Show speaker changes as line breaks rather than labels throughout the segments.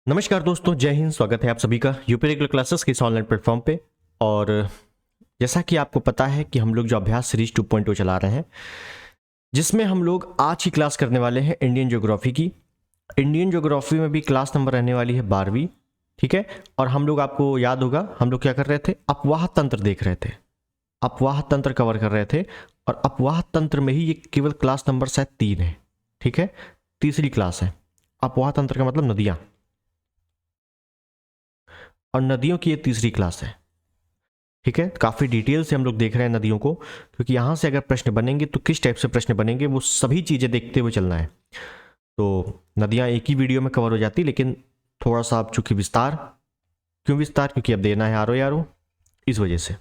नमस्कार दोस्तों, जय हिंद। स्वागत है आप सभी का यूपी रेगुलर क्लासेस के इस ऑनलाइन प्लेटफॉर्म पे। और जैसा कि आपको पता है कि हम लोग जो अभ्यास सीरीज 2.0 चला रहे हैं, जिसमें हम लोग आज की क्लास करने वाले हैं इंडियन ज्योग्राफी की। इंडियन ज्योग्राफी में भी क्लास नंबर रहने वाली है 12वीं। ठीक है। और हम लोग, आपको याद होगा, हम लोग क्या कर रहे थे, अपवाह तंत्र देख रहे थे, अपवाह तंत्र कवर कर रहे थे। और अपवाह तंत्र में ही ये केवल क्लास नंबर शायद 3 है। ठीक है, तीसरी क्लास है। अपवाह तंत्र का मतलब नदियां, और नदियों की ये तीसरी क्लास है। ठीक है, काफ़ी डिटेल से हम लोग देख रहे हैं नदियों को, क्योंकि यहाँ से अगर प्रश्न बनेंगे तो किस टाइप से प्रश्न बनेंगे वो सभी चीज़ें देखते हुए चलना है। तो नदियाँ एक ही वीडियो में कवर हो जाती, लेकिन थोड़ा सा अब चूंकि विस्तार, क्यों विस्तार, क्योंकि अब देना है आरो, इस वजह से।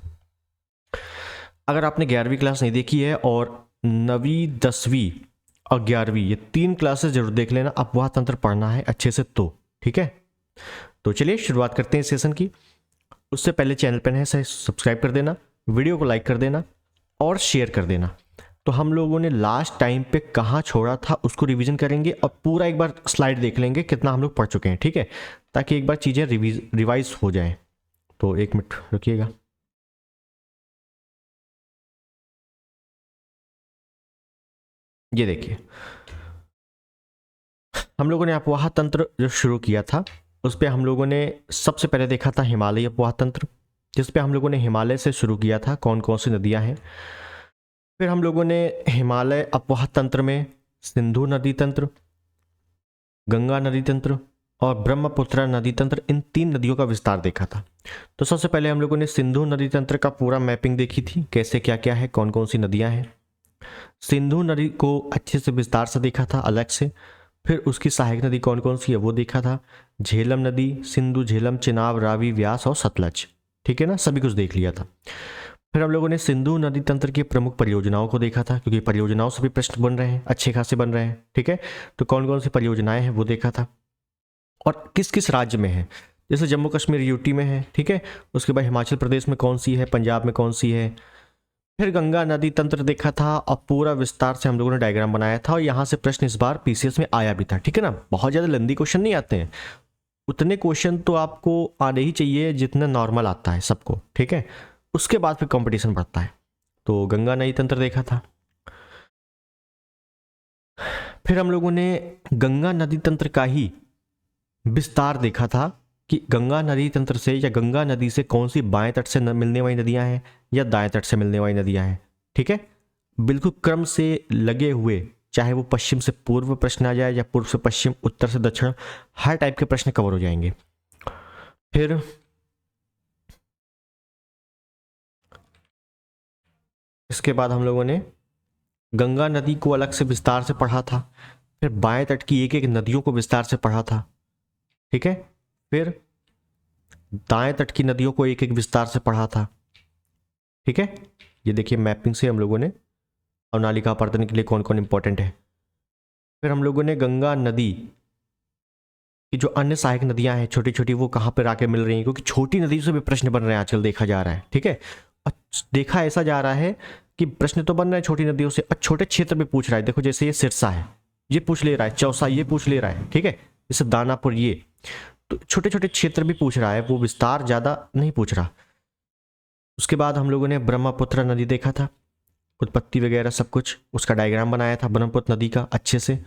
अगर आपने 11वीं क्लास नहीं देखी है और 9वीं 10वीं और 11वीं, ये 3 क्लासेस जरूर देख लेना। अपवाह तंत्र पढ़ना है अच्छे से तो। ठीक है, तो चलिए शुरुआत करते हैं इस सेशन की। उससे पहले चैनल पर है सब्सक्राइब कर देना, वीडियो को लाइक कर देना और शेयर कर देना। तो हम लोगों ने लास्ट टाइम पे कहाँ छोड़ा था उसको रिवीजन करेंगे और पूरा एक बार स्लाइड देख लेंगे कितना हम लोग पढ़ चुके हैं। ठीक है, ताकि एक बार चीज़ें रिवाइज हो जाए। तो एक मिनट रुकिएगा। ये देखिए, हम लोगों ने अपवाह तंत्र जो शुरू किया था, उस पर हम लोगों ने सबसे पहले देखा था हिमालयी अपवाह तंत्र, जिस पे हम लोगों ने हिमालय से शुरू किया था, कौन कौन सी नदियां हैं। फिर हम लोगों ने हिमालय अपवाह तंत्र में सिंधु नदी तंत्र, गंगा नदी तंत्र और ब्रह्मपुत्र नदी तंत्र, इन 3 नदियों का विस्तार देखा था। तो सबसे पहले हम लोगों ने सिंधु नदी तंत्र का पूरा मैपिंग देखी थी, कैसे क्या क्या है, कौन कौन सी नदियां हैं। सिंधु नदी को अच्छे से विस्तार से देखा था अलग से। फिर उसकी सहायक नदी कौन कौन सी है वो देखा था, झेलम नदी, सिंधु, झेलम, चिनाब, रावी, व्यास और सतलज। ठीक है ना, सभी कुछ देख लिया था। फिर हम लोगों ने सिंधु नदी तंत्र की प्रमुख परियोजनाओं को देखा था, क्योंकि परियोजनाओं से भी प्रश्न बन रहे हैं, अच्छे खासे बन रहे हैं। ठीक है, तो कौन कौन सी परियोजनाएं हैं वो देखा था और किस किस राज्य में है। जैसे जम्मू कश्मीर यूटी में है। ठीक है, उसके बाद हिमाचल प्रदेश में कौन सी है, पंजाब में कौन सी है। फिर गंगा नदी तंत्र देखा था और पूरा विस्तार से हम लोगों ने डायग्राम बनाया था, और यहाँ से प्रश्न इस बार पीसीएस में आया भी था। ठीक है ना, बहुत ज़्यादा लंबी क्वेश्चन नहीं आते हैं, उतने क्वेश्चन तो आपको आने ही चाहिए जितना नॉर्मल आता है सबको। ठीक है, उसके बाद फिर कंपटीशन बढ़ता है। तो गंगा नदी तंत्र देखा था। फिर हम लोगों ने गंगा नदी तंत्र का ही विस्तार देखा था कि गंगा नदी तंत्र से या गंगा नदी से कौन सी बाएं तट से मिलने वाली नदियां हैं या दाएं तट से मिलने वाली नदियां हैं। ठीक है, बिल्कुल क्रम से लगे हुए, चाहे वो पश्चिम से पूर्व प्रश्न आ जाए या पूर्व से पश्चिम, उत्तर से दक्षिण, हर टाइप के प्रश्न कवर हो जाएंगे। फिर इसके बाद हम लोगों ने गंगा नदी को अलग से विस्तार से पढ़ा था। फिर बाएं तट की एक एक नदियों को विस्तार से पढ़ा था। ठीक है, फिर दाएं तट की नदियों को एक एक विस्तार से पढ़ा था। ठीक है, ये देखिए मैपिंग से हम लोगों ने अवनालिका अपर्तन के लिए कौन कौन इंपॉर्टेंट है। फिर हम लोगों ने गंगा नदी की जो अन्य सहायक नदियां हैं छोटी छोटी, वो कहाँ पर आके मिल रही हैं, क्योंकि छोटी नदी से भी प्रश्न बन रहे हैं आजकल, देखा जा रहा है। ठीक है, और देखा ऐसा जा रहा है कि प्रश्न तो बन रहे हैं छोटी नदियों से और छोटे क्षेत्र में पूछ रहा है। देखो जैसे ये सिरसा है, ये पूछ ले रहा है, चौसा ये पूछ ले रहा है। ठीक है, जैसे दानापुर, ये तो छोटे छोटे क्षेत्र भी पूछ रहा है, वो विस्तार ज़्यादा नहीं पूछ रहा। उसके बाद हम लोगों ने ब्रह्मपुत्र नदी देखा था, उत्पत्ति वगैरह सब कुछ, उसका डायग्राम बनाया था ब्रह्मपुत्र नदी का अच्छे से।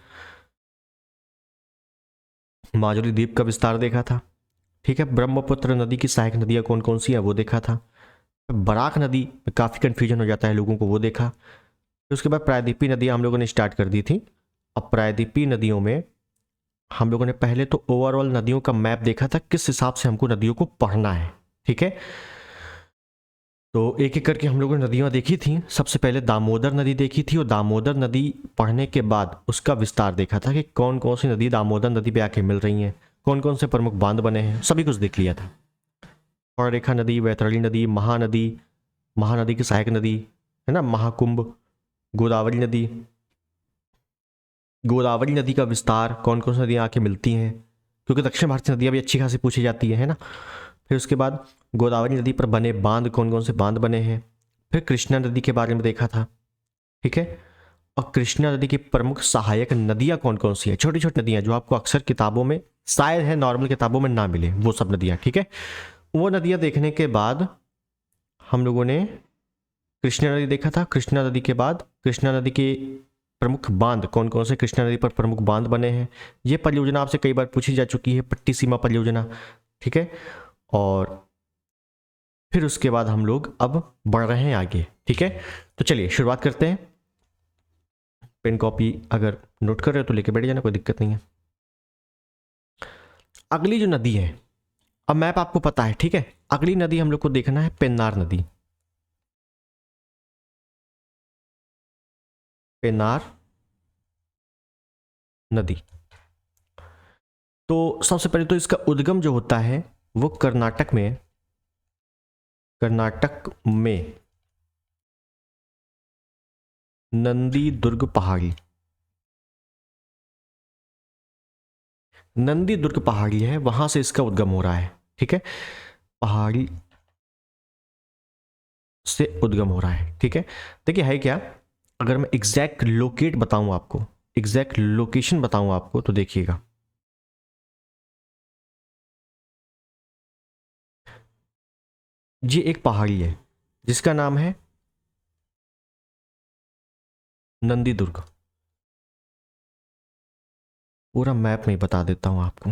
माजुली द्वीप का विस्तार देखा था। ठीक है, ब्रह्मपुत्र नदी की सहायक नदियाँ कौन कौन सी हैं वो देखा था। बराक नदी में काफ़ी कन्फ्यूजन हो जाता है लोगों को, वो देखा। फिर उसके बाद प्रायद्वीपीय नदियाँ हम लोगों ने स्टार्ट कर दी थी। अब प्रायद्वीपीय नदियों में हम लोगों ने पहले तो ओवरऑल नदियों का मैप देखा था, किस हिसाब से हमको नदियों को पढ़ना है। ठीक है, तो एक एक करके हम लोगों ने नदियाँ देखी थी। सबसे पहले दामोदर नदी देखी थी, और दामोदर नदी पढ़ने के बाद उसका विस्तार देखा था कि कौन कौन सी नदी दामोदर नदी पे आके मिल रही हैं, कौन कौन से प्रमुख बांध बने हैं, सभी कुछ देख लिया था। और रेखा नदी, वैतरणी नदी, महानदी, महानदी की सहायक नदी है ना, महाकुंभ, गोदावरी नदी, गोदावरी नदी का विस्तार, कौन कौन सी नदियाँ आके मिलती हैं, क्योंकि दक्षिण भारत की नदियाँ भी अच्छी खासी पूछी जाती है ना। फिर उसके बाद गोदावरी नदी पर बने बांध, कौन कौन से बांध बने हैं। फिर कृष्णा नदी के बारे में देखा था। ठीक है, और कृष्णा नदी की प्रमुख सहायक नदियाँ कौन कौन सी हैं, छोटी छोटी नदियाँ जो आपको अक्सर किताबों में शायद है नॉर्मल किताबों में ना मिले वो सब नदियाँ, ठीक है। वो नदियाँ देखने के बाद हम लोगों ने कृष्णा नदी देखा था। कृष्णा नदी के बाद कृष्णा नदी के प्रमुख बांध कौन कौन से कृष्णा नदी पर प्रमुख बांध बने हैं, ये परियोजना आपसे कई बार पूछी जा चुकी है, पट्टी सीमा परियोजना, ठीक है। और फिर उसके बाद हम लोग अब बढ़ रहे हैं आगे, ठीक है। तो चलिए शुरुआत करते हैं। पेन कॉपी अगर नोट कर रहे हो तो लेके बैठ जाना, कोई दिक्कत नहीं है। अगली जो नदी है, अब मैप आपको पता है, ठीक है। अगली नदी हम लोग को देखना है पेन्नार नदी। पेन्नार नदी। तो सबसे पहले तो इसका उद्गम जो होता है वो कर्नाटक में नंदी दुर्ग पहाड़ी, नंदी दुर्ग पहाड़ी है, वहां से इसका उद्गम हो रहा है, ठीक है। पहाड़ी से उद्गम हो रहा है, ठीक है। देखिए है क्या, अगर मैं एग्जैक्ट लोकेट बताऊं आपको, एग्जैक्ट लोकेशन बताऊं आपको, तो देखिएगा ये एक पहाड़ी है जिसका नाम है नंदी दुर्ग। पूरा मैप में बता देता हूं आपको।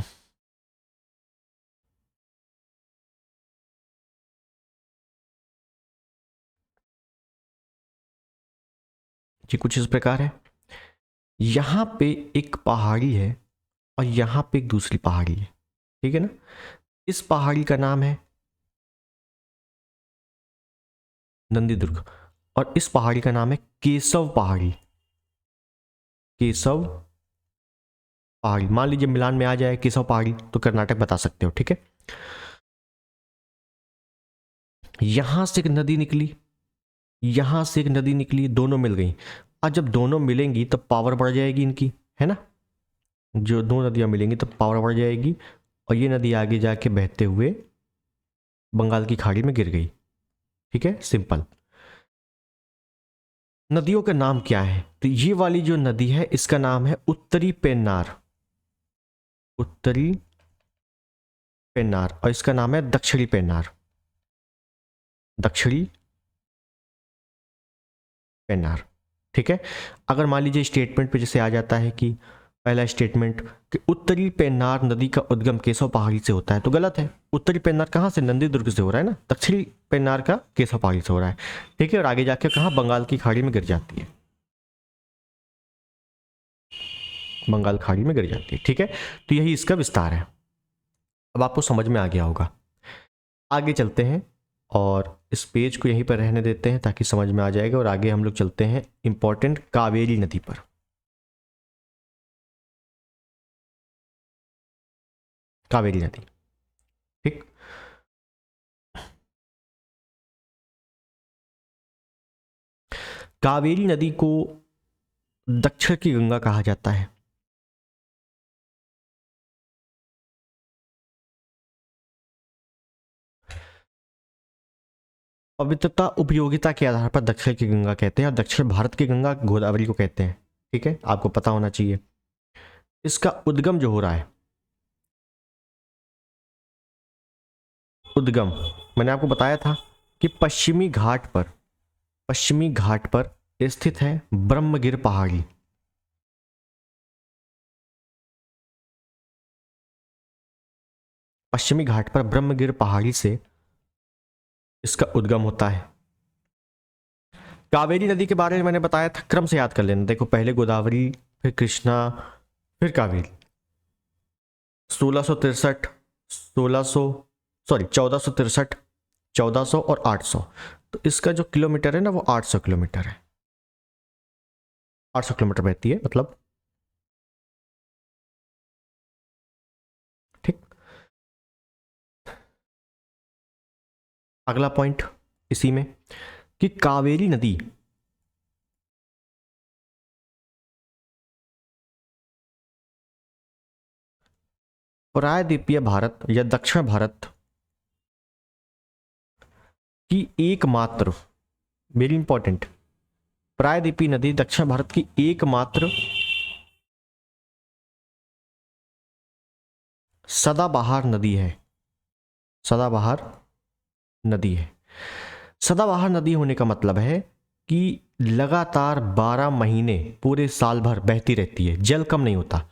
जी कुछ इस प्रकार है, यहां पे एक पहाड़ी है और यहां पे एक दूसरी पहाड़ी है, ठीक है ना। इस पहाड़ी का नाम है नंदी दुर्ग और इस पहाड़ी का नाम है केशव पहाड़ी। केशव पहाड़ी, मान लीजिए मिलान में आ जाए केशव पहाड़ी तो कर्नाटक बता सकते हो, ठीक है। यहां से एक नदी निकली, यहां से एक नदी निकली, दोनों मिल गई। और जब दोनों मिलेंगी तब पावर बढ़ जाएगी इनकी, है ना। जो दो नदियां मिलेंगी तब पावर बढ़ जाएगी और ये नदी आगे जाके बहते हुए बंगाल की खाड़ी में गिर गई, ठीक है, सिंपल। नदियों का नाम क्या है, तो ये वाली जो नदी है इसका नाम है उत्तरी पेन्नार, उत्तरी पेन्नार, और इसका नाम है दक्षिणी पेन्नार, दक्षिणी पेन्नार, ठीक है। अगर मान लीजिए स्टेटमेंट पे जैसे आ जाता है कि पहला स्टेटमेंट कि उत्तरी पेन्नार नदी का उद्गम केशव पहाड़ी से होता है, तो गलत है। उत्तरी पेन्नार कहाँ से, नंदी दुर्ग से हो रहा है ना, दक्षिणी पेन्नार का केशव पहाड़ी से हो रहा है, ठीक है। और आगे जाके कहाँ, बंगाल की खाड़ी में गिर जाती है, बंगाल खाड़ी में गिर जाती है, ठीक है। तो यही इसका विस्तार है। अब आपको समझ में आ गया होगा। आगे चलते हैं और इस पेज को यहीं पर रहने देते हैं ताकि समझ में आ जाएगा, और आगे हम लोग चलते हैं इंपॉर्टेंट कावेरी नदी पर। कावेरी नदी, ठीक। कावेरी नदी को दक्षिण की गंगा कहा जाता है। पवित्रता उपयोगिता के आधार पर दक्षिण की गंगा कहते हैं और दक्षिण भारत की गंगा गोदावरी को कहते हैं, ठीक है, आपको पता होना चाहिए। इसका उद्गम जो हो रहा है, उद्गम मैंने आपको बताया था कि पश्चिमी घाट पर स्थित है ब्रह्मगिर पहाड़ी, पश्चिमी घाट पर ब्रह्मगिर पहाड़ी से इसका उद्गम होता है। कावेरी नदी के बारे में मैंने बताया था, क्रम से याद कर लेना, देखो पहले गोदावरी, फिर कृष्णा, फिर कावेरी। 1663, 1600, सॉरी 1463, 1400 और 800। तो इसका जो किलोमीटर है ना वो 800 किलोमीटर है, 800 किलोमीटर बहती है मतलब, ठीक। अगला पॉइंट इसी में कि कावेरी नदी प्रायद्वीपीय भारत या दक्षिण भारत की एकमात्र, वेरी इंपॉर्टेंट, प्रायद्वीपीय नदी दक्षिण भारत की एकमात्र सदाबहार नदी है, सदाबहार नदी है। सदाबहार नदी होने का मतलब है कि लगातार 12 महीने पूरे साल भर बहती रहती है, जल कम नहीं होता।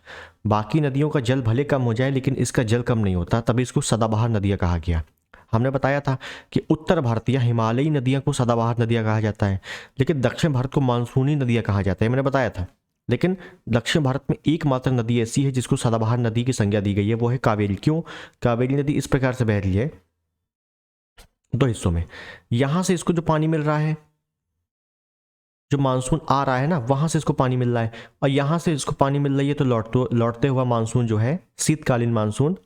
बाकी नदियों का जल भले कम हो जाए लेकिन इसका जल कम नहीं होता, तभी इसको सदाबहार नदियाँ कहा गया। हमने बताया था कि उत्तर भारतीय हिमालयी नदियों को सदाबहार नदियाँ कहा जाता है, लेकिन दक्षिण भारत को मानसूनी नदियाँ कहा जाता है, मैंने बताया था। लेकिन दक्षिण भारत में एकमात्र नदी ऐसी है जिसको सदाबहार नदी की संज्ञा दी गई है, वो है कावेरी। क्यों? कावेरी नदी इस प्रकार से बह रही है दो हिस्सों में। यहां से इसको जो पानी मिल रहा है, जो मानसून आ रहा है ना, वहां से इसको पानी मिल रहा है, और यहां से इसको पानी मिल रही है, तो लौटते हुआ मानसून जो है, शीतकालीन मानसून,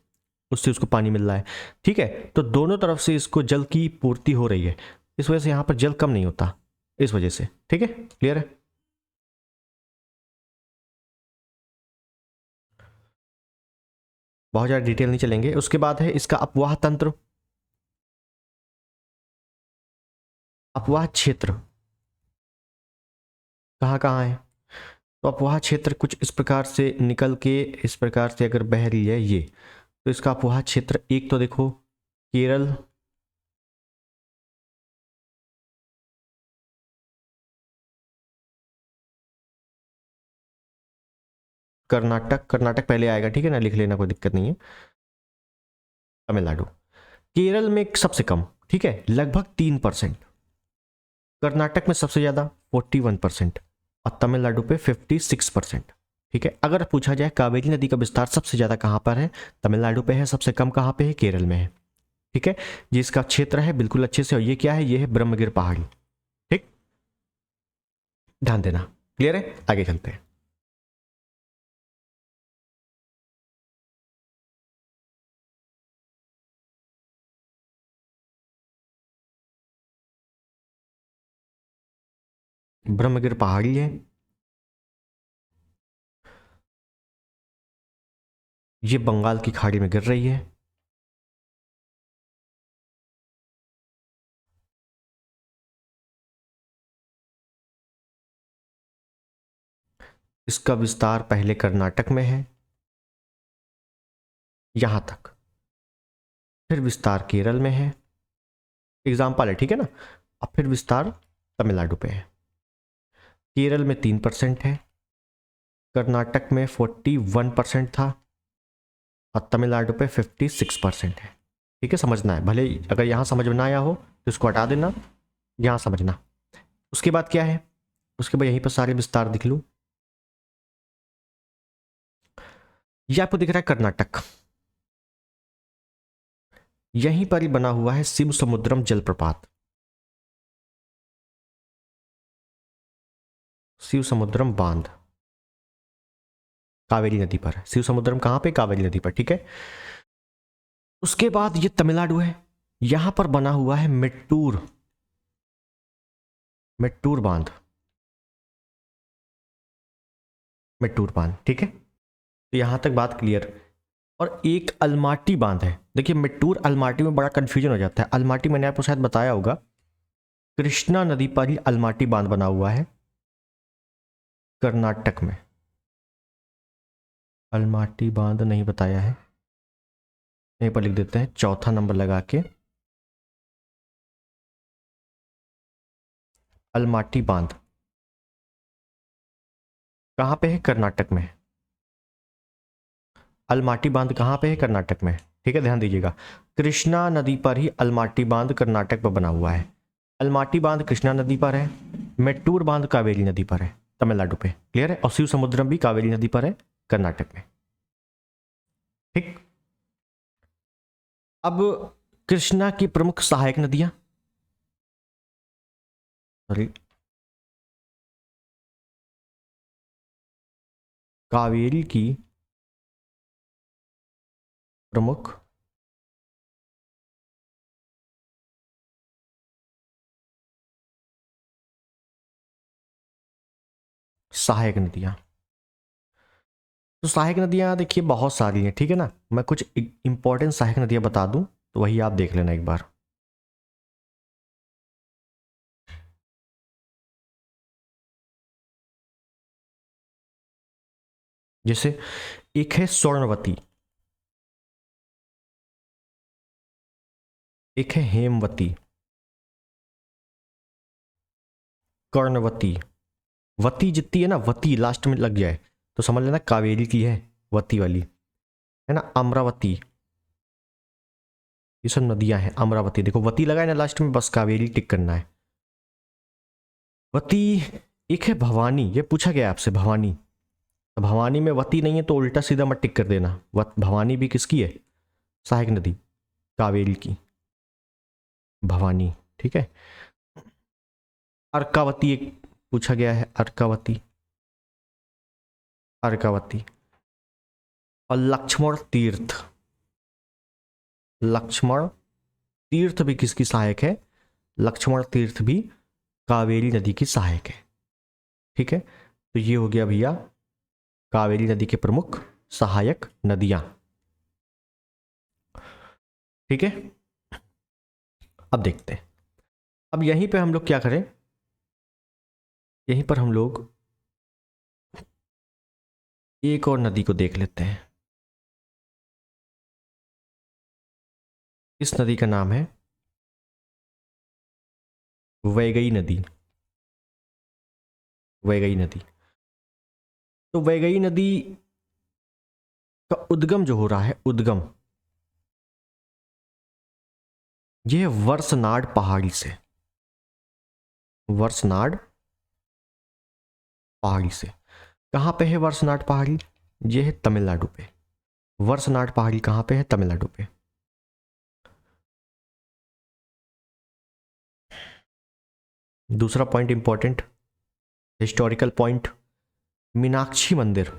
उससे उसको पानी मिल रहा है। ठीक है, तो दोनों तरफ से इसको जल की पूर्ति हो रही है, इस वजह से यहां पर जल कम नहीं होता, इस वजह से। ठीक है, क्लियर है? बहुत ज़्यादा डिटेल नहीं चलेंगे। उसके बाद है इसका अपवाह तंत्र। अपवाह क्षेत्र कहाँ कहाँ है? तो अपवाह क्षेत्र कुछ इस प्रकार से निकल के इस प्रकार से अगर बह रही है ये, तो इसका अपवाह क्षेत्र एक तो देखो केरल, कर्नाटक, कर्नाटक पहले आएगा, ठीक है ना, लिख लेना, कोई दिक्कत नहीं है। तमिलनाडु, केरल में सबसे कम, ठीक है, लगभग 3%। कर्नाटक में सबसे ज्यादा 41%, और तमिलनाडु पे 56%। ठीक है, अगर पूछा जाए कावेरी नदी का विस्तार सबसे ज्यादा कहां पर है, तमिलनाडु पे है, सबसे कम कहां पे है, केरल में है। ठीक है, जिसका क्षेत्र है बिल्कुल अच्छे से, और ये क्या है, ये है ब्रह्मगिर पहाड़ी। ठीक, ध्यान देना। क्लियर है? आगे चलते हैं। ब्रह्मगिर पहाड़ी है, ये बंगाल की खाड़ी में गिर रही है। इसका विस्तार पहले कर्नाटक में है यहां तक, फिर विस्तार केरल में है, एग्जाम्पल है, ठीक है ना। अब फिर विस्तार तमिलनाडु पे है। केरल में 3% है, कर्नाटक में 41% था, और तमिलनाडु पे 56% है। ठीक है, समझना है, भले अगर यहां समझ में ना आया हो तो इसको हटा देना, यहां समझना। उसके बाद क्या है, उसके बाद यहीं पर सारे विस्तार दिख लूं। ये आपको दिख रहा है कर्नाटक, यहीं पर ही बना हुआ है शिव समुद्रम जलप्रपात। शिव समुद्रम बांध कावेरी नदी पर है। शिव समुद्रम कहां पे? कावेरी नदी पर। ठीक है, उसके बाद ये तमिलनाडु है, यहां पर बना हुआ है मेट्टूर, मेट्टूर बांध, मेट्टूर बांध। ठीक है, तो यहां तक बात क्लियर। और एक अलमाटी बांध है, देखिए मेट्टूर अलमाटी में बड़ा कंफ्यूजन हो जाता है। अलमाटी मैंने आपको शायद बताया होगा, कृष्णा नदी पर ही अलमाटी बांध बना हुआ है कर्नाटक में। अलमाटी बांध नहीं बताया है, यहीं पर लिख देते हैं चौथा नंबर लगा के, अलमाटी बांध कहां पे है? कर्नाटक में। अलमाटी बांध कहां पे है? कर्नाटक में। ठीक है, ध्यान दीजिएगा, कृष्णा नदी पर ही अलमाटी बांध कर्नाटक पर बना हुआ है। अलमाटी बांध कृष्णा नदी पर है, मेट्टूर बांध कावेरी नदी पर है, तमिलनाडु पे। क्लियर है? और शिव समुद्रम भी कावेरी नदी पर है, कर्नाटक में। ठीक, अब कृष्णा की प्रमुख सहायक नदियां, सॉरी, कावेरी की प्रमुख सहायक नदियां। तो सहायक नदियां देखिए बहुत सारी हैं, ठीक है ना। मैं कुछ इंपॉर्टेंट सहायक नदियां बता दूं तो वही आप देख लेना एक बार। जैसे एक है स्वर्णवती, एक है हेमवती, कर्णवती। वती जितनी है ना, वती लास्ट में लग जाए तो समझ लेना कावेरी की है, वती वाली है ना। अमरावती, ये सब नदियां हैं। अमरावती देखो वती लगा है ना लास्ट में, बस कावेरी टिक करना है। वती। एक है भवानी, ये पूछा गया आपसे भवानी। भवानी में वती नहीं है तो उल्टा सीधा मत टिक कर देना। भवानी भी किसकी है? सहायक नदी, कावेरी की भवानी। ठीक है। अर्कावती एक पूछा गया है, अर्कावती, अर्कावती। और लक्ष्मण तीर्थ, लक्ष्मण तीर्थ भी किसकी सहायक है? लक्ष्मण तीर्थ भी कावेरी नदी की सहायक है। ठीक है, तो ये हो गया भैया कावेरी नदी के प्रमुख सहायक नदियां। ठीक है, अब देखते हैं। अब यहीं पे हम लोग क्या करें, यहीं पर हम लोग एक और नदी को देख लेते हैं। इस नदी का नाम है वैगई नदी, वैगई नदी। तो वैगई नदी का उद्गम जो हो रहा है, उद्गम ये वर्सनाड पहाड़ी से, वर्सनाड पहाड़ी से। कहां पे है वर्सनाड पहाड़ी? ये है तमिलनाडु पे। वर्सनाड पहाड़ी कहां पे है? तमिलनाडु पे। दूसरा point important, historical point, Meenakshi मंदिर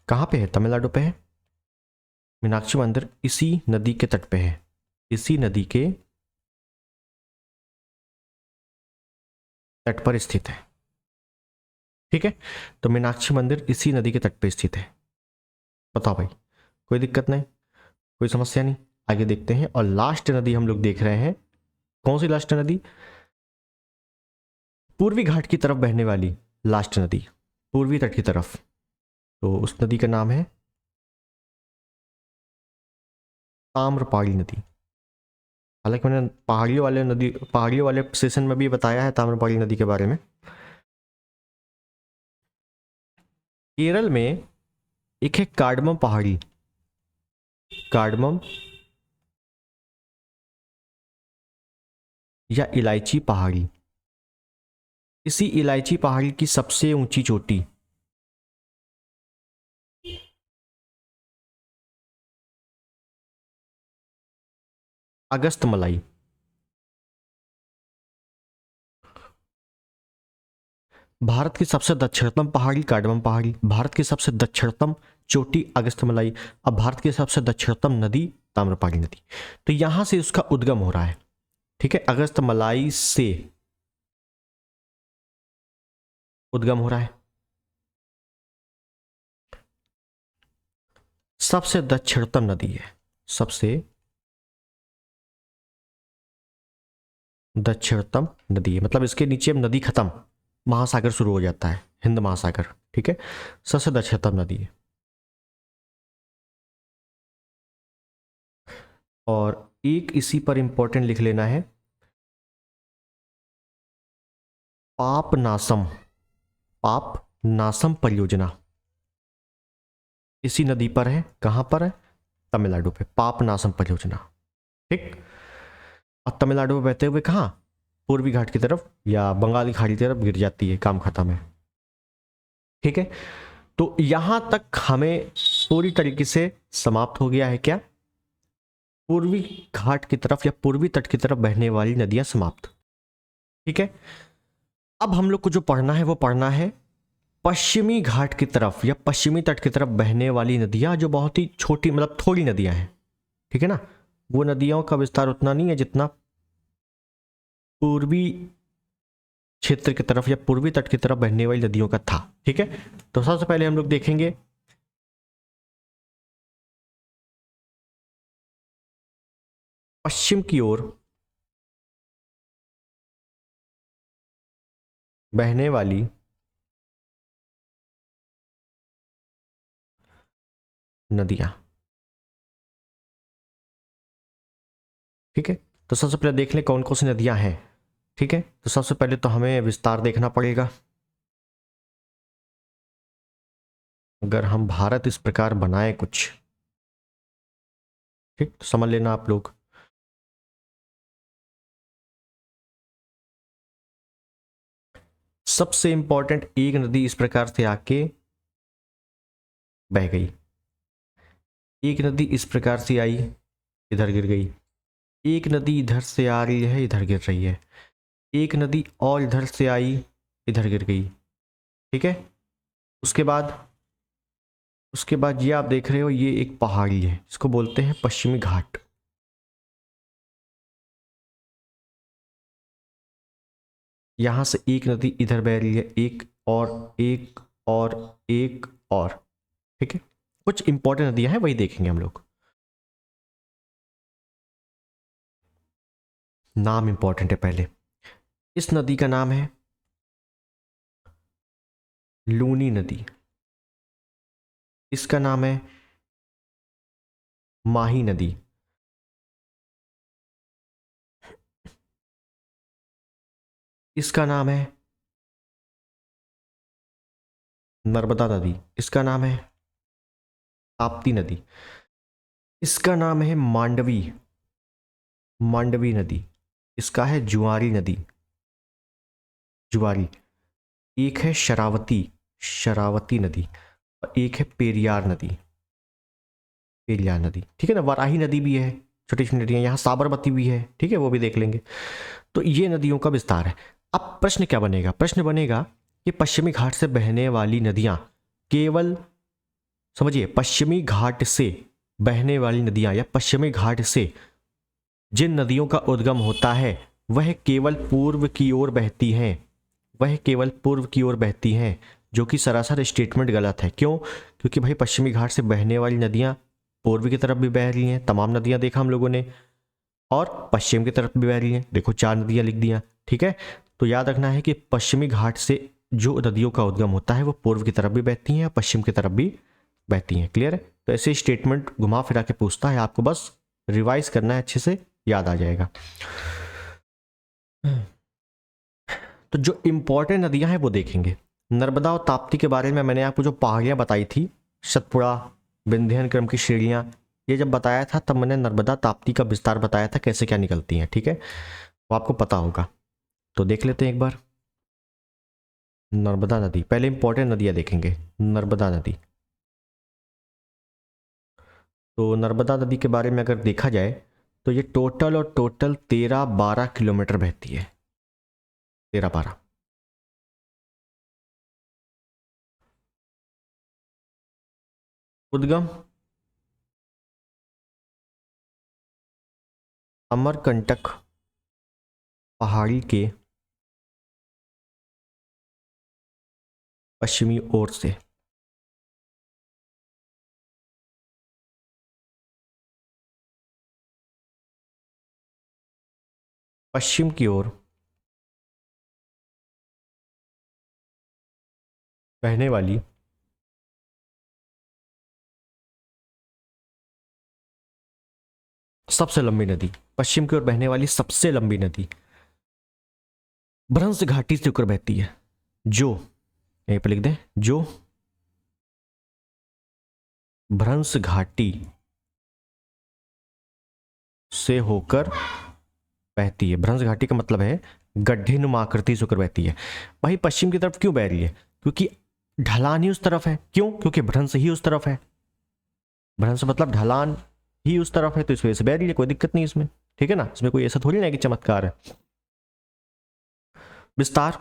कहां पे है? तमिलनाडु पे है। मीनाक्षी मंदिर इसी नदी के तट पे है, इसी नदी के तट पर स्थित है। ठीक है, तो मीनाक्षी मंदिर इसी नदी के तट पे स्थित है। बताओ भाई, कोई दिक्कत नहीं, कोई समस्या नहीं। आगे देखते हैं। और लास्ट नदी हम लोग देख रहे हैं, कौन सी लास्ट नदी? पूर्वी घाट की तरफ बहने वाली लास्ट नदी, पूर्वी तट की तरफ। तो उस नदी का नाम है ताम्रपाणी नदी। हालांकि मैंने पहाड़ियों वाले नदी, पहाड़ियों वाले सेशन में भी बताया है ताम्रपाणी नदी के बारे में। केरल में एक है कार्डमम पहाड़ी, कार्डमम या इलायची पहाड़ी। इसी इलायची पहाड़ी की सबसे ऊंची चोटी अगस्त मलाई। भारत की सबसे दक्षिणतम पहाड़ी कार्डमम पहाड़ी, भारत की सबसे दक्षिणतम चोटी अगस्तमलाई, अब भारत की सबसे दक्षिणतम नदी ताम्रपाणी नदी। तो यहां से उसका उद्गम हो रहा है। ठीक है, अगस्तमलाई से उद्गम हो रहा है। सबसे दक्षिणतम नदी है, सबसे दक्षिणतम नदी है, मतलब इसके नीचे नदी खत्म, महासागर शुरू हो जाता है, हिंद महासागर। ठीक है, सबसे दक्षिणतम नदी है। और एक इसी पर इंपॉर्टेंट लिख लेना है, पापनासम, पापनासम परियोजना इसी नदी पर है। कहां पर है? तमिलनाडु पे, पापनासम परियोजना। ठीक, और तमिलनाडु में बहते हुए कहां? पूर्वी घाट की तरफ या बंगाल की खाड़ी की तरफ गिर जाती है, काम खत्म है। ठीक है, तो यहां तक हमें पूरी तरीके से समाप्त हो गया है क्या? पूर्वी घाट की तरफ या पूर्वी तट की तरफ बहने वाली नदियां समाप्त। ठीक है, अब हम लोग को जो पढ़ना है वो पढ़ना है पश्चिमी घाट की तरफ या पश्चिमी तट की तरफ बहने वाली नदियां, जो बहुत ही छोटी, मतलब थोड़ी नदियां हैं। ठीक है ना, वो नदियों का विस्तार उतना नहीं है जितना पूर्वी क्षेत्र की तरफ या पूर्वी तट की तरफ बहने वाली नदियों का था। ठीक है, तो सबसे पहले हम लोग देखेंगे पश्चिम की ओर बहने वाली नदियां। ठीक है, तो सबसे पहले देख लें कौन कौन सी नदियां हैं। ठीक है, तो सबसे पहले तो हमें विस्तार देखना पड़ेगा। अगर हम भारत इस प्रकार बनाए कुछ, ठीक, तो समझ लेना आप लोग। सबसे इंपॉर्टेंट, एक नदी इस प्रकार से आके बह गई, एक नदी इस प्रकार से आई, इधर गिर गई, एक नदी इधर से आ रही है, इधर गिर रही है, एक नदी और इधर से आई, इधर गिर गई। ठीक है, उसके बाद ये आप देख रहे हो, ये एक पहाड़ी है, इसको बोलते हैं पश्चिमी घाट। यहां से एक नदी इधर बह रही है, एक और एक और एक और। ठीक है, कुछ इंपॉर्टेंट नदियां हैं वही देखेंगे हम लोग। नाम इंपॉर्टेंट है पहले। इस नदी का नाम है लूनी नदी, इसका नाम है माही नदी, इसका नाम है नर्मदा नदी, इसका नाम है ताप्ती नदी, इसका नाम है मांडवी, मांडवी नदी, इसका है जुआरी नदी, जुआरी। एक है शरावती, शरावती नदी, और एक है पेरियार नदी, पेरियार नदी। ठीक है ना, वाराही नदी भी है, छोटी छोटी नदियां, यहाँ साबरमती भी है। ठीक है, वो भी देख लेंगे। तो ये नदियों का विस्तार है। अब प्रश्न क्या बनेगा, प्रश्न बनेगा कि पश्चिमी घाट से बहने वाली नदियां केवल, समझिए, पश्चिमी घाट से बहने वाली नदियां या पश्चिमी घाट से जिन नदियों का उद्गम होता है वह केवल पूर्व की ओर बहती हैं, वह केवल पूर्व की ओर बहती हैं, जो कि सरासर स्टेटमेंट गलत है। क्यों? क्योंकि भाई पश्चिमी घाट से बहने वाली नदियां पूर्व की तरफ भी बह रही हैं, तमाम नदियां देखा हम लोगों ने, और पश्चिम की तरफ भी बह रही हैं, देखो 4 नदियां लिख दिया। ठीक है, तो याद रखना है कि पश्चिमी घाट से जो नदियों का उद्गम होता है वो पूर्व की तरफ भी बहती हैं और पश्चिम की तरफ भी बहती हैं। क्लियर है? तो ऐसे स्टेटमेंट घुमा फिरा के पूछता है, आपको बस रिवाइज करना है, अच्छे से याद आ जाएगा। तो जो इंपॉर्टेंट नदियां हैं वो देखेंगे। नर्मदा और ताप्ती के बारे में मैंने आपको जो पहाड़ियां बताई थी, सतपुड़ा, विंध्यन क्रम की श्रेणियां, ये जब बताया था तब मैंने नर्मदा ताप्ती का विस्तार बताया था, कैसे क्या निकलती हैं। ठीक है, वो आपको पता होगा, तो देख लेते हैं एक बार। नर्मदा नदी, पहले इंपॉर्टेंट नदियां देखेंगे। नर्मदा नदी, तो नर्मदा नदी के बारे में अगर देखा जाए तो ये टोटल 13-12 किलोमीटर बहती है, 13-12। उद्गम अमरकंटक पहाड़ी के पश्चिमी ओर से, पश्चिम की ओर बहने वाली सबसे लंबी नदी, पश्चिम की ओर बहने वाली सबसे लंबी नदी भ्रंश घाटी से होकर बहती है, जो, यहीं पर लिख दें, जो भ्रंश घाटी से होकर बहती है। भ्रंश घाटी का मतलब है गड्ढे नुमा आकृति से होकर बहती है। भाई पश्चिम की तरफ क्यों बह रही है? क्योंकि ढलान ही उस तरफ है। क्यों? क्योंकि भ्रंश ही उस तरफ है, भ्रंश मतलब ढलान ही उस तरफ है, तो इस वजह से बह रही है, कोई दिक्कत नहीं इसमें। ठीक है ना, इसमें कोई ऐसा थोड़ी ना है कि चमत्कार है। विस्तार,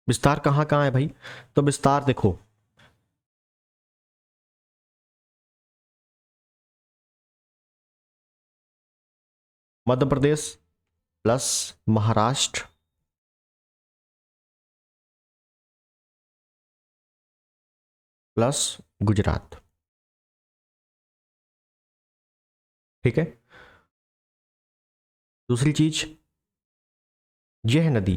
विस्तार कहाँ कहाँ है भाई? तो विस्तार देखो, मध्य प्रदेश प्लस महाराष्ट्र प्लस गुजरात। ठीक है, दूसरी चीज, यह नदी,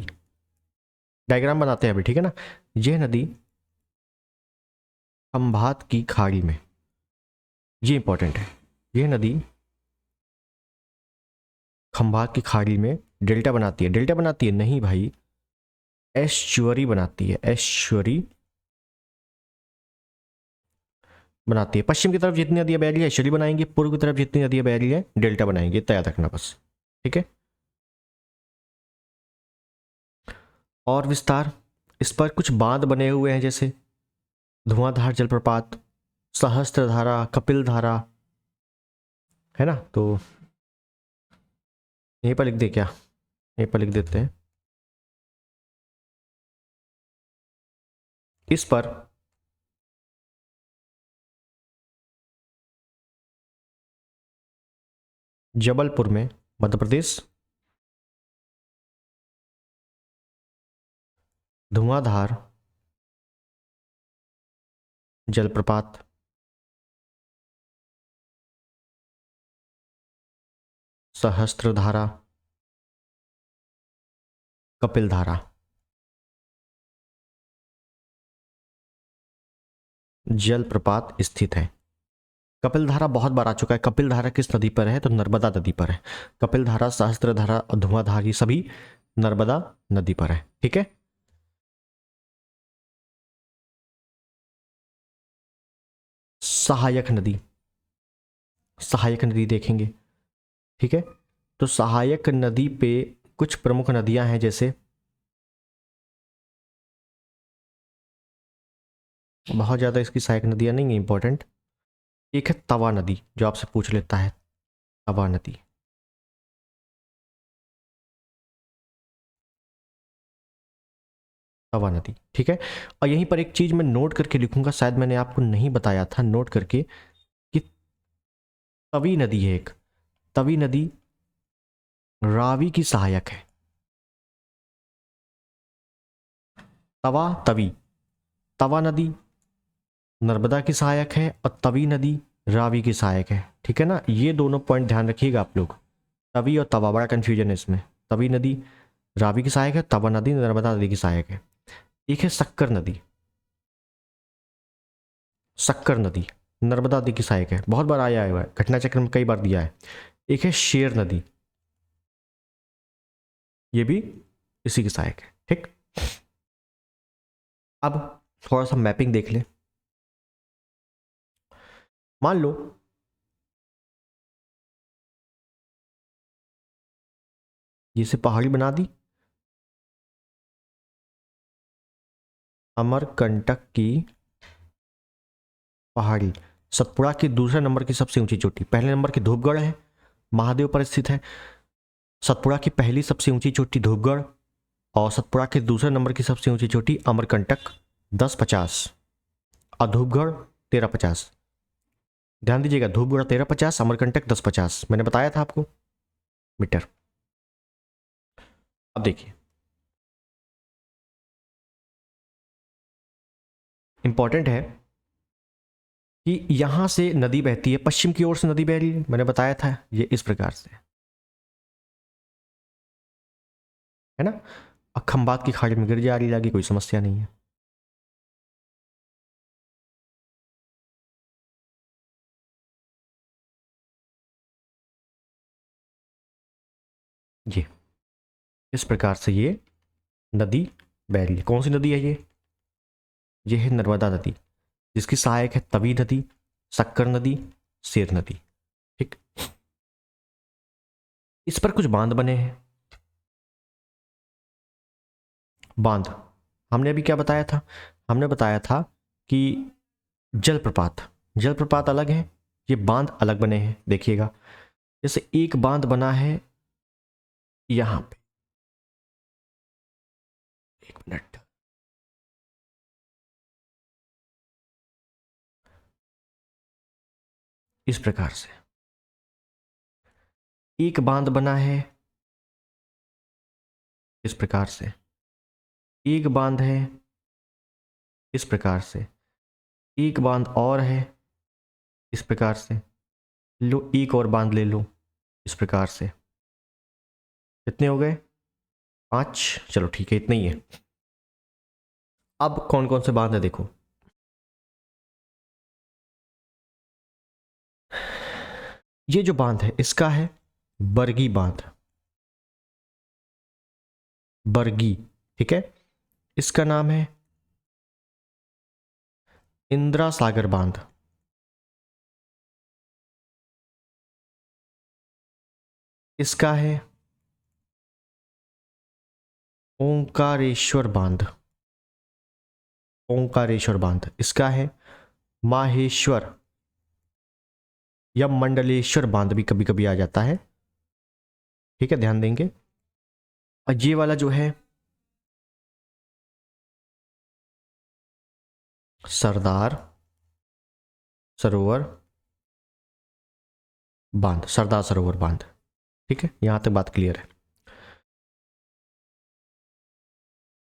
डायग्राम बनाते हैं अभी, ठीक है ना, यह नदी खंभात की खाड़ी में, ये इंपॉर्टेंट है। ये नदी खंभात की खाड़ी में डेल्टा बनाती है। डेल्टा बनाती है नहीं भाई, एस्चुअरी बनाती है। एस्चुअरी बनाती है। पश्चिम की तरफ जितनी नदियां बह रही है एस्चुअरी बनाएंगे, पूर्व की तरफ जितनी नदियां बह रही है डेल्टा बनाएंगे। इतना याद रखना बस, ठीक है। और विस्तार, इस पर कुछ बांध बने हुए हैं, जैसे धुआंधार जलप्रपात, सहस्त्रधारा, कपिल धारा, है ना। तो यहीं पर लिख दे क्या, यहीं पर लिख देते हैं। इस पर जबलपुर में, मध्य प्रदेश, धुआंधार जलप्रपात, सहस्त्रधारा, कपिल धारा, जलप्रपात स्थित है। कपिल धारा बहुत बार आ चुका है। कपिल धारा किस नदी पर है, तो नर्मदा नदी पर है। कपिल धारा, सहस्त्रधारा और धुआंधार ये सभी नर्मदा नदी पर है, ठीक है। सहायक नदी, सहायक नदी देखेंगे, ठीक है। तो सहायक नदी पे कुछ प्रमुख नदियां हैं, जैसे बहुत ज्यादा इसकी सहायक नदियां नहीं है, इंपॉर्टेंट। एक है तवा नदी, जो आपसे पूछ लेता है, तवा नदी। तवा नदी, ठीक है। और यहीं पर एक चीज मैं नोट करके लिखूंगा, शायद मैंने आपको नहीं बताया था, नोट करके, कि तवी नदी है एक। तवी नदी रावी की सहायक है। तवा तवी, तवा नदी नर्मदा की सहायक है और तवी नदी रावी की सहायक है, ठीक है ना। ये दोनों पॉइंट ध्यान रखिएगा आप लोग। तवी और तवा, बड़ा कंफ्यूजन है इसमें। तवी नदी रावी की सहायक है, तवा नदी नर्मदा नदी की सहायक है। एक है शक्कर नदी, शक्कर नदी नर्मदा नदी की सहायक है, बहुत बार आया हुआ है, घटना चक्र में कई बार दिया है। एक है शेर नदी, ये भी इसी की सहायक है, ठीक। अब थोड़ा सा मैपिंग देख ले। मान लो ये से पहाड़ी बना दी, अमरकंटक की पहाड़ी, सतपुड़ा की दूसरे नंबर की सबसे ऊंची चोटी, पहले नंबर की धूपगढ़ है, महादेव पर स्थित है। सतपुड़ा की पहली सबसे ऊंची चोटी धूपगढ़, और सतपुड़ा के दूसरे नंबर की सबसे ऊंची चोटी अमरकंटक 1050 और धूपगढ़ 1350। ध्यान दीजिएगा, धूपगढ़ 1350, अमरकंटक 1050, मैंने बताया था आपको मीटर। अब देखिए, इंपॉर्टेंट है कि यहां से नदी बहती है, पश्चिम की ओर से नदी बह रही है, मैंने बताया था ये इस प्रकार से, है ना। खंबात की खाड़ी में गिर जा रही है, कोई समस्या नहीं है। ये इस प्रकार से ये नदी बह रही है। कौन सी नदी है ये है नर्मदा नदी, जिसकी सहायक है तवी नदी, शक्कर नदी, शेर नदी, ठीक। इस पर कुछ बांध बने हैं। बांध, हमने अभी क्या बताया था, हमने बताया था कि जलप्रपात, जलप्रपात अलग है, ये बांध अलग बने हैं। देखिएगा, जैसे एक बांध बना है यहां पे, एक मिनट, इस प्रकार से एक बांध बना है, इस प्रकार से एक बांध है, इस प्रकार से एक बांध और है, इस प्रकार से लो, एक और बांध ले लो, इस प्रकार से। कितने हो गए, 5, चलो ठीक है, इतना ही है। अब कौन कौन से बांध है देखो, ये जो बांध है इसका है बरगी बांध, बरगी, ठीक है। इसका नाम है इंदिरा सागर बांध, इसका है ओंकारेश्वर बांध, ओंकारेश्वर बांध, इसका है माहेश्वर या मंडलेश्वर बांध भी कभी कभी आ जाता है, ठीक है, ध्यान देंगे। और ये वाला जो है सरदार सरोवर बांध, सरदार सरोवर बांध, ठीक है, यहां तक बात क्लियर है।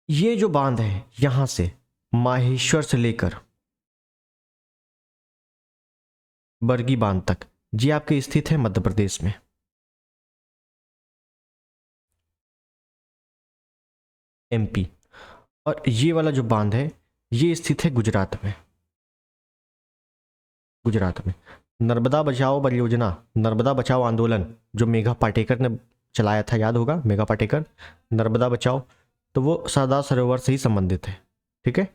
ये जो बांध है यहां से माहेश्वर से लेकर बरगी बांध तक, ये आपके स्थित है मध्य प्रदेश में, एमपी। और ये वाला जो बांध है ये स्थित है गुजरात में, गुजरात में। नर्मदा बचाओ परियोजना, नर्मदा बचाओ आंदोलन जो मेघा पाटेकर ने चलाया था, याद होगा, मेघा पाटेकर, नर्मदा बचाओ, तो वो सरदार सरोवर से ही संबंधित है, ठीक है,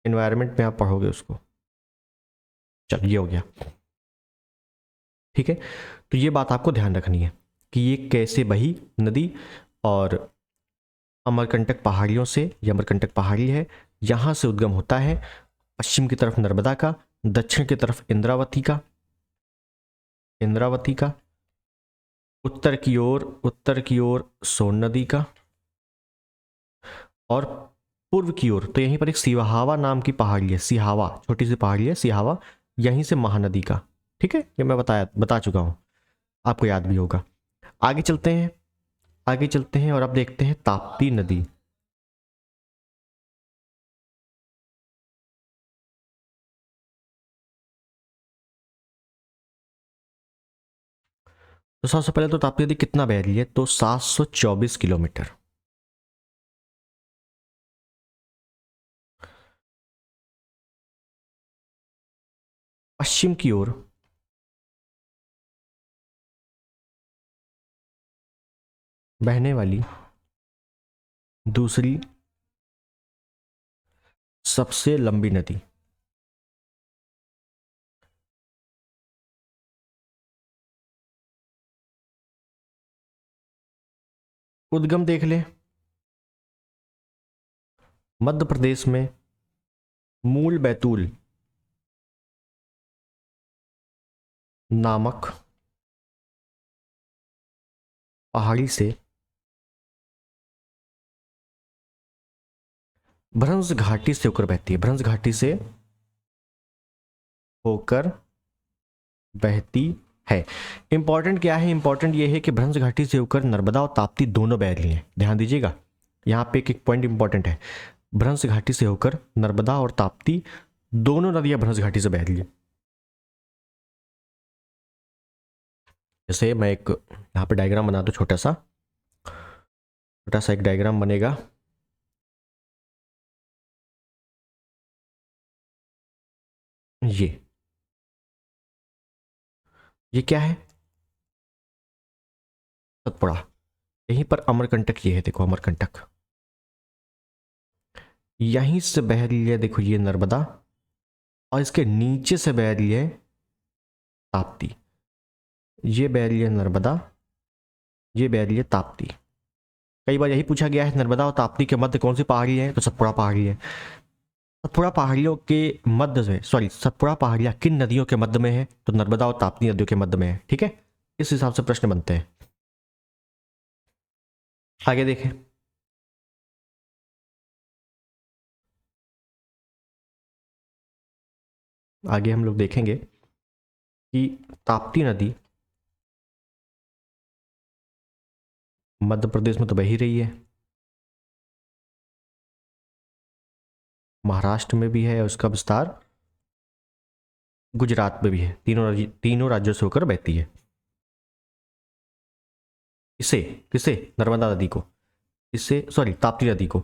एनवायरनमेंट में आप पढ़ोगे उसको। चल ये हो गया, ठीक है। तो ये बात आपको ध्यान रखनी है कि ये कैसे बही नदी, और अमरकंटक पहाड़ियों से, ये अमरकंटक पहाड़ी है, यहां से उद्गम होता है, पश्चिम की तरफ नर्मदा का, दक्षिण की तरफ इंद्रावती का, इंद्रावती का, उत्तर की ओर सोन नदी का, और पूर्व की ओर तो यहीं पर एक सिहावा नाम की पहाड़ी है, सिहावा, छोटी सी पहाड़ी है सिहावा, यहीं से महानदी का, ठीक है, ये मैं बता चुका हूं, आपको याद भी होगा। आगे चलते हैं, आगे चलते हैं और अब देखते हैं ताप्ती नदी। तो सबसे पहले तो ताप्ती नदी कितना बह रही है, तो 724 किलोमीटर। पश्चिम की ओर बहने वाली दूसरी सबसे लंबी नदी, उद्गम देख ले, मध्य प्रदेश में मूल बैतूल नामक पहाड़ी से भ्रंश घाटी से होकर बहती है, भ्रंश घाटी से होकर बहती है। इंपॉर्टेंट क्या है, इंपॉर्टेंट ये है कि भ्रंश घाटी से होकर नर्मदा और ताप्ती दोनों बह रही हैं, ध्यान दीजिएगा, यहां पे एक पॉइंट इंपॉर्टेंट है, भ्रंश घाटी से होकर नर्मदा और ताप्ती दोनों नदियां भ्रंश घाटी से बह रही है। जैसे मैं एक यहाँ पे डायग्राम बना दूं, छोटा सा एक डायग्राम बनेगा, ये क्या है, सतपुड़ा, यहीं पर अमरकंटक, ये है देखो अमरकंटक, यहीं से बह रही है, देखो ये नर्मदा, और इसके नीचे से बह रही है ताप्ती, ये बह रही है नर्मदा, ये बह रही है ताप्ती। कई बार यही पूछा गया है नर्मदा और ताप्ती के मध्य कौन सी पहाड़ी है, तो सतपुड़ा पहाड़ी है। सतपुड़ा पहाड़ियों के मध्य में, सतपुड़ा पहाड़ियां किन नदियों के मध्य में है, तो नर्मदा और ताप्ती नदियों के मध्य में है, ठीक है, इस हिसाब से प्रश्न बनते हैं। आगे देखें, आगे हम लोग देखेंगे कि ताप्ती नदी मध्य प्रदेश में तो बह ही रही है, महाराष्ट्र में भी है, उसका विस्तार गुजरात में भी है, तीनों राज्यों से होकर बहती है। इसे किसे, नर्मदा नदी को, इससे ताप्ती नदी को,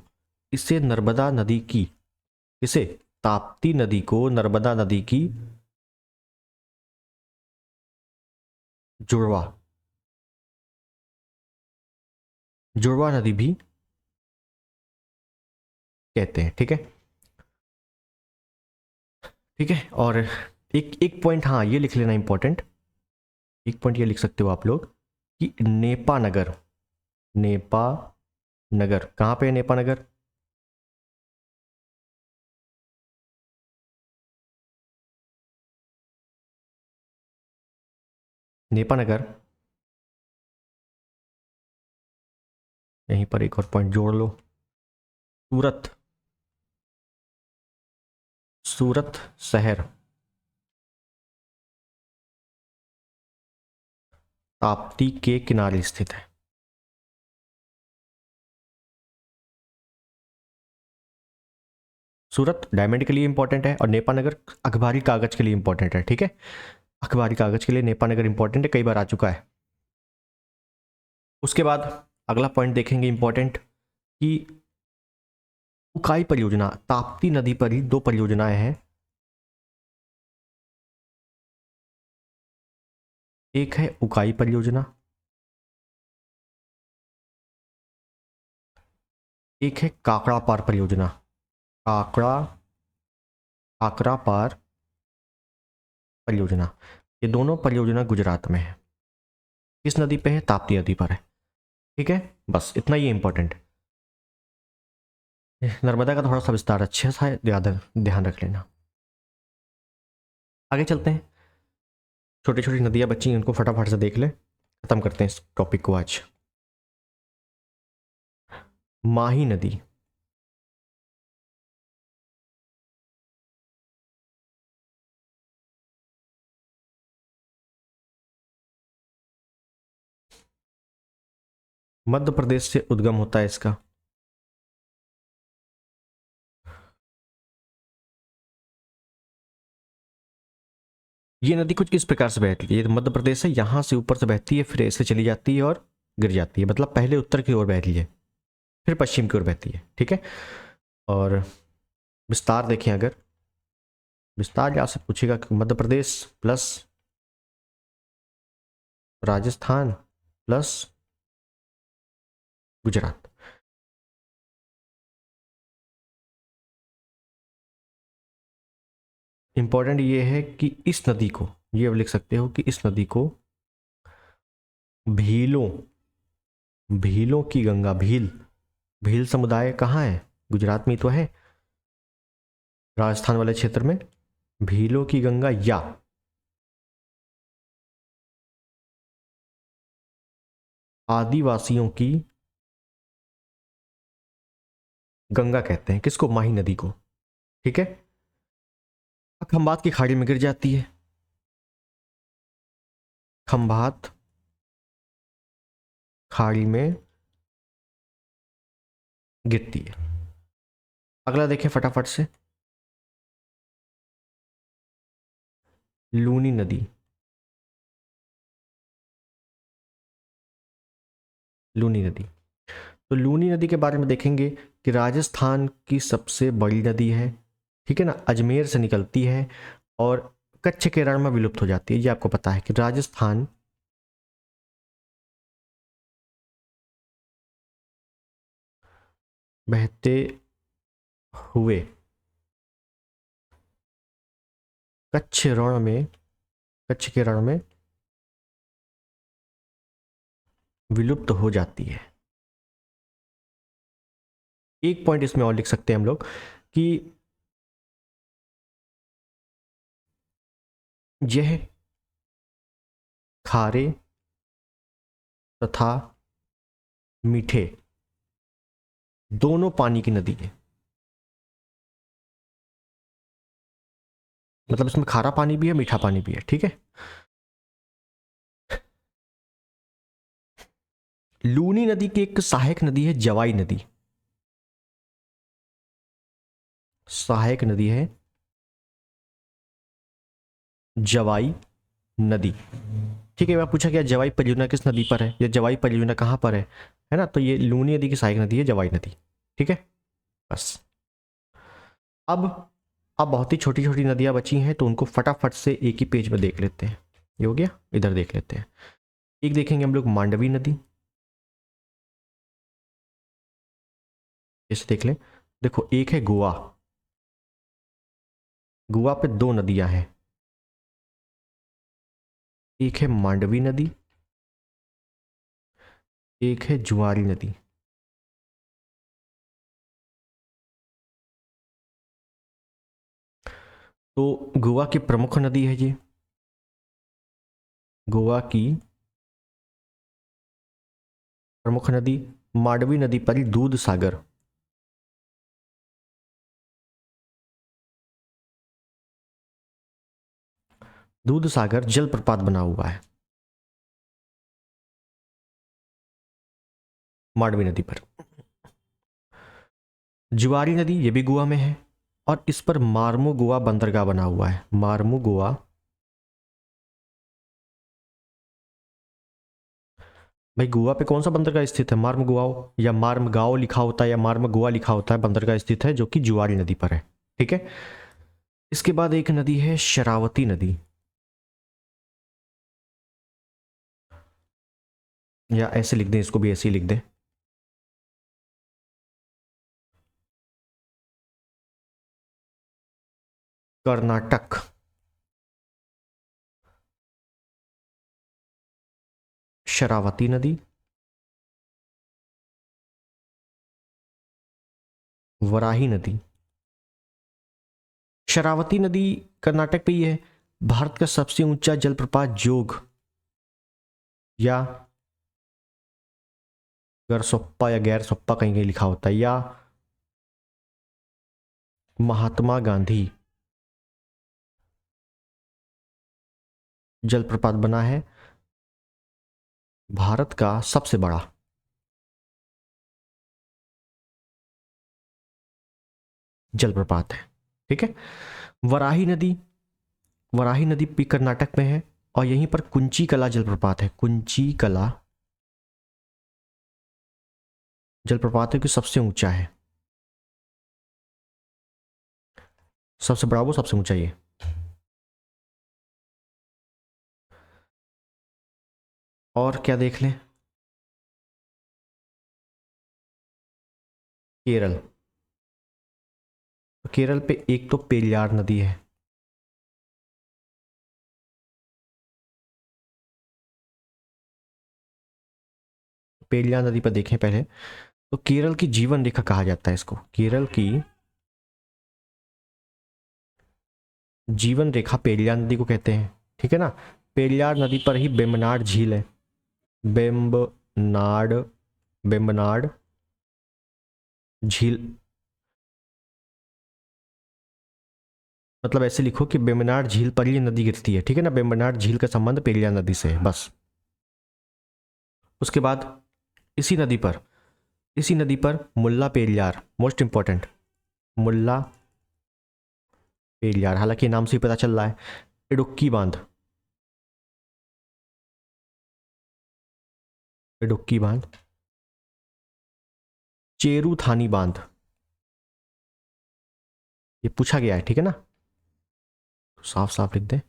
इससे नर्मदा नदी की, इसे ताप्ती नदी को नर्मदा नदी की जुड़वा, जुड़वा नदी भी कहते हैं। ठीक है, ठीक है। और एक एक पॉइंट, हाँ ये लिख लेना इंपॉर्टेंट, एक पॉइंट ये लिख सकते हो आप लोग कि नेपा नगर, नेपा नगर कहाँ पे है? नेपा नगर नेपा नगर यहीं पर एक और पॉइंट जोड़ लो, सूरत, सूरत शहर ताप्ती के किनारे स्थित है। सूरत डायमंड के लिए इंपॉर्टेंट है और नेपा नगर अखबारी कागज के लिए इंपॉर्टेंट है। ठीक है, अखबारी कागज के लिए नेपा नगर इंपॉर्टेंट है, कई बार आ चुका है। उसके बाद अगला पॉइंट देखेंगे इंपॉर्टेंट कि उकाई परियोजना, ताप्ती नदी पर ही दो परियोजनाएं हैं, एक है उकाई परियोजना, एक है काकड़ा पार परियोजना। काकड़ा, काकरा पार परियोजना, ये दोनों परियोजना गुजरात में है। किस नदी पे है? ताप्ती नदी पर है। ठीक है, बस इतना ही इंपॉर्टेंट। नर्मदा का थोड़ा सा विस्तार अच्छे सा है, ध्यान रख लेना। आगे चलते हैं, छोटी छोटी नदियां बची हैं उनको फटाफट से देख ले, खत्म करते हैं इस टॉपिक को आज। माही नदी, मध्य प्रदेश से उद्गम होता है इसका। ये नदी कुछ इस प्रकार से बहती है, मध्य प्रदेश से यहां से ऊपर से बहती है, फिर ऐसे चली जाती है और गिर जाती है, मतलब पहले उत्तर की ओर बहती है फिर पश्चिम की ओर बहती है। ठीक है, और विस्तार देखें, अगर विस्तार आपसे पूछेगा कि Madhya Pradesh plus Rajasthan plus Gujarat, important ये है कि इस नदी को, ये अब लिख सकते हो कि इस नदी को भीलों, भीलों की गंगा, भील, भील समुदाय कहाँ है? गुजरात में ही तो है, राजस्थान वाले क्षेत्र में। भीलों की गंगा या आदिवासियों की गंगा कहते हैं किसको? माही नदी को। ठीक है, खंबात की खाड़ी में गिर जाती है, खंबात खाड़ी में गिरती है। अगला देखें फटाफट से, लूनी नदी, लूनी नदी, तो लूनी नदी के बारे में देखेंगे कि राजस्थान की सबसे बड़ी नदी है। ठीक है ना, अजमेर से निकलती है और कच्छ के रण में विलुप्त हो जाती है। ये आपको पता है कि राजस्थान बहते हुए कच्छ रण में, कच्छ के रण में विलुप्त हो जाती है। एक पॉइंट इसमें और लिख सकते हैं हम लोग कि यह खारे तथा मीठे दोनों पानी की नदी है, मतलब इसमें खारा पानी भी है, मीठा पानी भी है। ठीक है, लूनी नदी की एक सहायक नदी है जवाई नदी, सहायक नदी है जवाई नदी। ठीक है, मैं पूछा गया जवाई परियोजना किस नदी पर है, या जवाई परियोजना कहां पर है ना, तो ये लूनी नदी की सहायक नदी है जवाई नदी। ठीक है, बस। अब बहुत ही छोटी छोटी नदियां बची हैं तो उनको फटाफट से एक ही पेज में देख लेते हैं। ये हो गया। इधर देख लेते हैं, एक देखेंगे हम लोग मांडवी नदी। इसे देख लें। देखो एक है गोवा, गोवा पे दो नदियां हैं, एक है मांडवी नदी, एक है जुआरी नदी। तो गोवा की प्रमुख नदी है ये, गोवा की प्रमुख नदी। मांडवी नदी पर ही दूध सागर, दूध सागर जलप्रपात बना हुआ है मांडवी नदी पर। जुआरी नदी ये भी गोवा में है, और इस पर मार्मो गोवा बंदरगाह बना हुआ है, मार्मो गोवा। भाई गोवा पे कौन सा बंदरगाह स्थित है? मार्म गोवा या मार्म गांव लिखा होता है या मार्म गोवा लिखा होता है, बंदरगाह स्थित है जो कि जुआरी नदी पर है। ठीक है। इसके बाद एक नदी है शरावती नदी, या ऐसे लिख दें, इसको भी ऐसे ही लिख दें, कर्नाटक। शरावती नदी, वराही नदी। शरावती नदी कर्नाटक पे ही है। भारत का सबसे ऊंचा जलप्रपात जोग या गरसोप्पा या गैर सोप्पा कहीं कहीं लिखा होता है, या महात्मा गांधी जलप्रपात बना है, भारत का सबसे बड़ा। जलप्रपात है। ठीक है। वराही नदी, वराही नदी भी कर्नाटक में है, और यहीं पर कुंची कला जलप्रपात है, कुंची कला जलप्रपात है कि सबसे ऊंचा है, सबसे बड़ा वो सबसे ऊंचा ये। और क्या देख लें, केरल। केरल पे एक तो पेरियार नदी है, पेरियार नदी पर देखें पहले, तो केरल की जीवन रेखा कहा जाता है इसको, केरल की जीवन रेखा पेरियार नदी को कहते हैं। ठीक है ना। पेरियार नदी पर ही बेम्बनाड झील है, बेम्बनाड, बेम्बनाड झील, मतलब ऐसे लिखो कि बेम्बनाड झील पर ही नदी गिरती है। ठीक है ना। बेम्बनाड झील का संबंध पेरियार नदी से है, बस। उसके बाद इसी नदी पर, इसी नदी पर मुल्ला पेरियार, मोस्ट इंपॉर्टेंट, मुल्ला पेरियार, हालांकि नाम से ही पता चल रहा है। इडुक्की बांध, इडुक्की बांध, चेरू थानी बांध, ये पूछा गया है। ठीक है ना, तो साफ साफ लिख दें,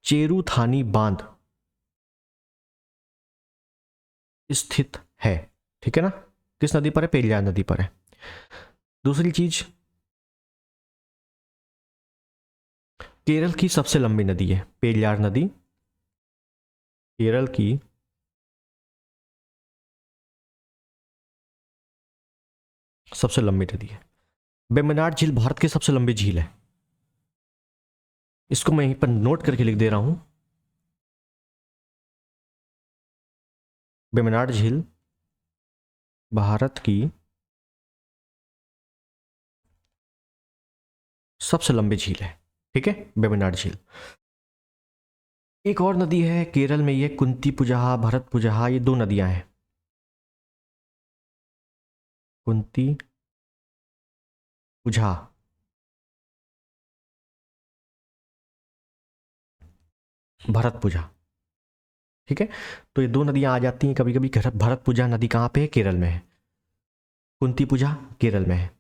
चेरू थानी बांध स्थित है। ठीक है ना। किस नदी पर है? पेरियार नदी पर है। दूसरी चीज, केरल की सबसे लंबी नदी है पेरियार नदी, केरल की सबसे लंबी नदी है। बेम्बनाड झील भारत की सबसे लंबी झील है, इसको मैं यहीं पर नोट करके लिख दे रहा हूं। बेम्बनाड झील भारत की सबसे लंबी झील है। ठीक है, बेम्बनाड झील। एक और नदी है केरल में, ये कुंती पुजहा, भरत पुजहा, ये दो नदियां हैं, कुंती पुजहा, भरत पुजा। ठीक है। तो ये दो नदियां आ जाती हैं कभी कभी। भरत पुजा नदी कहां पे है? केरल में है। कुंती पुजा केरल में है।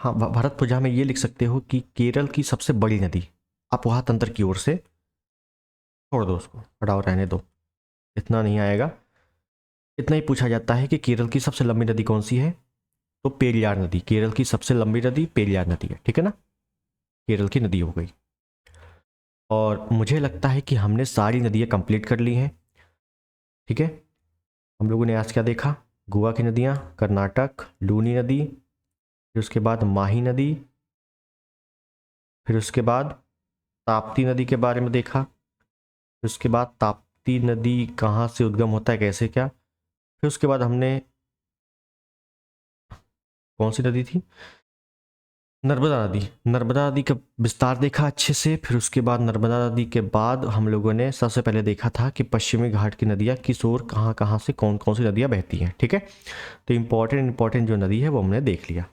हाँ, भरतपुजा में ये लिख सकते हो कि केरल की सबसे बड़ी नदी। अपोहा तंत्र की ओर से छोड़ दो, उसको हटाओ, रहने दो, इतना नहीं आएगा। इतना ही पूछा जाता है कि केरल की सबसे लंबी नदी कौन सी है, तो पेरियार नदी। केरल की सबसे लंबी नदी पेरियार नदी है, ठीक है ना, केरल की नदी हो गई। और मुझे लगता है कि हमने सारी नदियाँ कंप्लीट कर ली हैं, ठीक है। हम लोगों ने आज क्या देखा, गोवा की नदियाँ, कर्नाटक, लूनी नदी, फिर उसके बाद माही नदी, फिर उसके बाद ताप्ती नदी के बारे में देखा, फिर उसके बाद ताप्ती नदी कहाँ से उद्गम होता है, कैसे क्या, फिर उसके बाद हमने कौन सी नदी थी, नर्मदा नदी। नर्मदा नदी का विस्तार देखा अच्छे से। फिर उसके बाद नर्मदा नदी के बाद हम लोगों ने सबसे पहले देखा था कि पश्चिमी घाट की नदियाँ किस ओर कहाँ कहाँ से कौन कौन सी नदियाँ बहती हैं, ठीक है। तो इंपॉर्टेंट जो नदी है वो हमने देख लिया,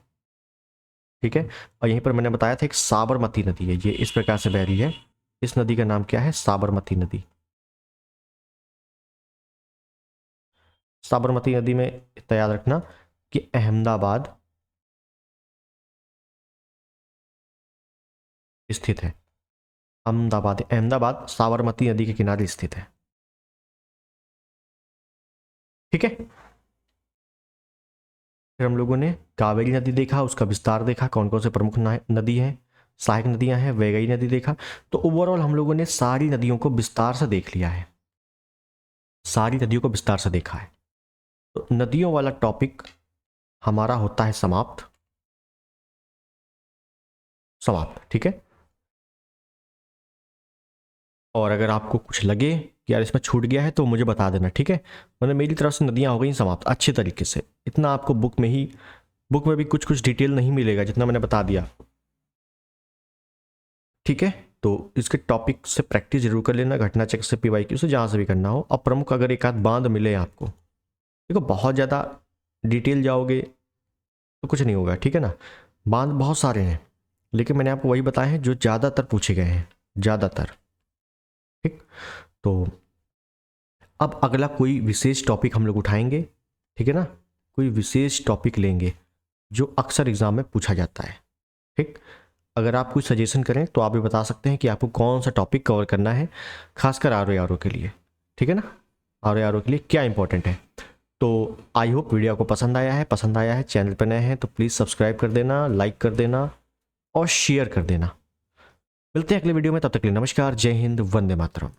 ठीक है। और यहीं पर मैंने बताया था एक साबरमती नदी है, ये इस प्रकार से बह रही है। इस नदी का नाम क्या है, साबरमती नदी। साबरमती नदी में इतना याद रखना कि अहमदाबाद स्थित है। अहमदाबाद, अहमदाबाद साबरमती नदी के किनारे स्थित है, ठीक है। फिर हम लोगों ने कावेरी नदी देखा, उसका विस्तार देखा, कौन कौन से प्रमुख नदी हैं, सहायक नदियां हैं, वैगई नदी देखा। तो ओवरऑल हम लोगों ने सारी नदियों को विस्तार से देख लिया है, सारी नदियों को विस्तार से देखा है। तो नदियों वाला टॉपिक हमारा होता है समाप्त, समाप्त, ठीक है। और अगर आपको कुछ लगे कि यार इसमें छूट गया है तो मुझे बता देना, ठीक है। मतलब मेरी तरफ से नदियां हो गई समाप्त अच्छे तरीके से। इतना आपको बुक में भी कुछ कुछ डिटेल नहीं मिलेगा जितना मैंने बता दिया, ठीक है। तो इसके टॉपिक से प्रैक्टिस जरूर कर लेना, घटना चक्र से, पीवाईक्यू से, जहाँ से भी करना हो। अब प्रमुख अगर एक आध बांध मिले आपको, देखो बहुत ज़्यादा डिटेल जाओगे तो कुछ नहीं होगा, ठीक है ना। बांध बहुत सारे हैं, लेकिन मैंने आपको वही बताए हैं जो ज़्यादातर पूछे गए हैं, ज़्यादातर, ठीक। तो अब अगला कोई विशेष टॉपिक हम लोग उठाएंगे, ठीक है ना। कोई विशेष टॉपिक लेंगे जो अक्सर एग्जाम में पूछा जाता है, ठीक। अगर आप कोई सजेशन करें तो आप भी बता सकते हैं कि आपको कौन सा टॉपिक कवर करना है, खासकर आर ओ के लिए, ठीक है ना। आर ओ के लिए क्या इंपॉर्टेंट है। तो आई होप वीडियो आपको पसंद आया है। चैनल पर नए हैं तो प्लीज़ सब्सक्राइब कर देना, लाइक कर देना और शेयर कर देना। मिलते हैं अगले वीडियो में, तब तक के लिए नमस्कार, जय हिंद, वंदे मातरम।